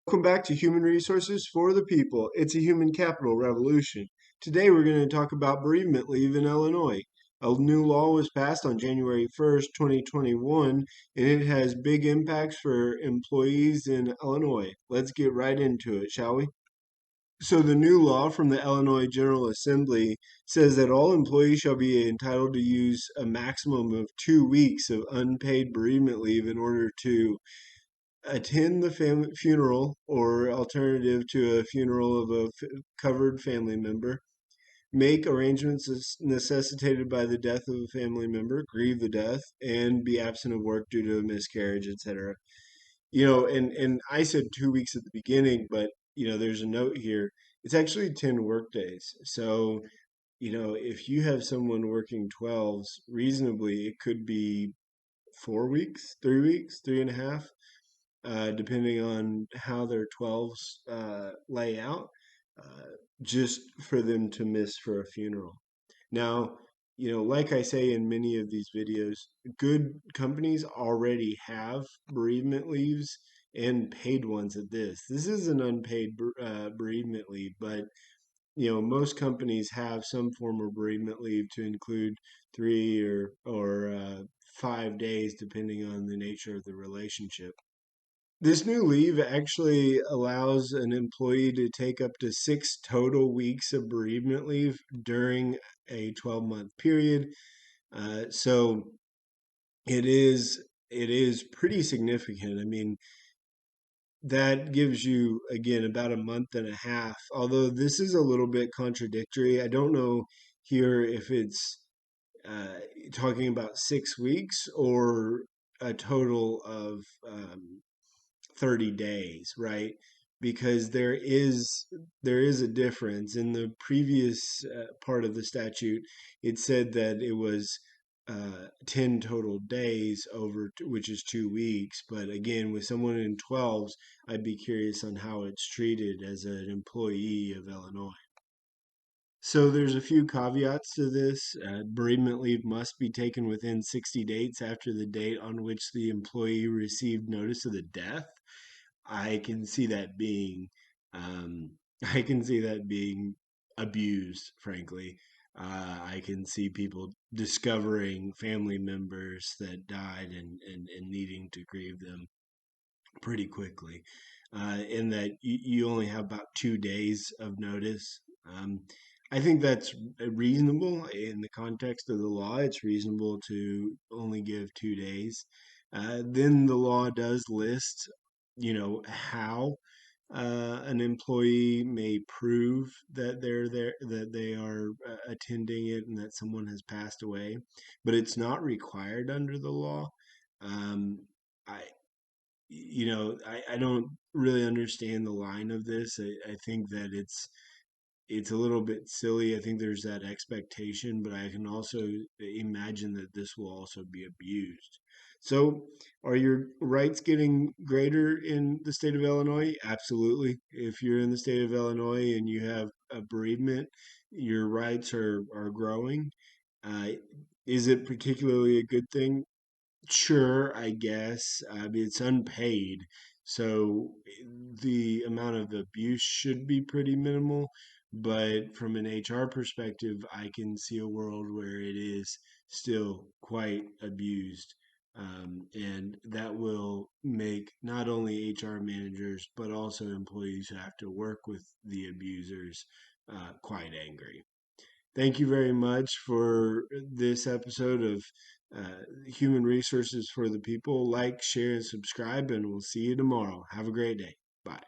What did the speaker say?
Welcome back to Human Resources for the People. It's a human capital revolution. Today we're going to talk about bereavement leave in Illinois. A new law was passed on January 1st, 2021, and it has big impacts for employees in Illinois. Let's get right into it, shall we? So the new law from the Illinois General Assembly says that all employees shall be entitled to use a maximum of 2 weeks of unpaid bereavement leave in order to attend the funeral or alternative to a funeral of a covered family member, make arrangements necessitated by the death of a family member, grieve the death, and be absent of work due to a miscarriage, etc. And I said 2 weeks at the beginning, but there's a note here. It's actually 10 work days. So, if you have someone working 12s, reasonably, it could be 4 weeks, 3 weeks, three and a half, depending on how their 12s lay out, uh, just for them to miss for a funeral. Now, like I say in many of these videos, good companies already have bereavement leaves and paid ones at this. This is an unpaid bereavement leave, but most companies have some form of bereavement leave to include 3 or 5 days, depending on the nature of the relationship. This new leave actually allows an employee to take up to 6 total weeks of bereavement leave during a 12-month period. So it is pretty significant. I mean, that gives you again about a month and a half. Although this is a little bit contradictory. I don't know here if it's uh, talking about 6 weeks or a total of 30 days, right? Because there is a difference. In the previous part of the statute, it said that it was 10 total days over, which is 2 weeks. But again, with someone in 12s, I'd be curious on how it's treated as an employee of Illinois. So there's a few caveats to this. Bereavement leave must be taken within 60 days after the date on which the employee received notice of the death. I can see that being, um, I can see that being abused, frankly. I can see people discovering family members that died and needing to grieve them pretty quickly. In that you only have about 2 days of notice. I think that's reasonable in the context of the law. It's reasonable to only give 2 days. Then the law does list, how an employee may prove that they're there, that they are attending it, and that someone has passed away, but it's not required under the law. Um, I, I don't really understand the line of this. I think that it's a little bit silly. I think there's that expectation, but I can also imagine that this will also be abused. So, are your rights getting greater in the state of Illinois? Absolutely. If you're in the state of Illinois and you have a bereavement, your rights are growing. Uh, is it particularly a good thing? Sure, I guess. I mean, it's unpaid, so the amount of abuse should be pretty minimal. But from an HR perspective, I can see a world where it is still quite abused. And that will make not only HR managers, but also employees who have to work with the abusers quite angry. Thank you very much for this episode of Human Resources for the People. Like, share, and subscribe, and we'll see you tomorrow. Have a great day. Bye.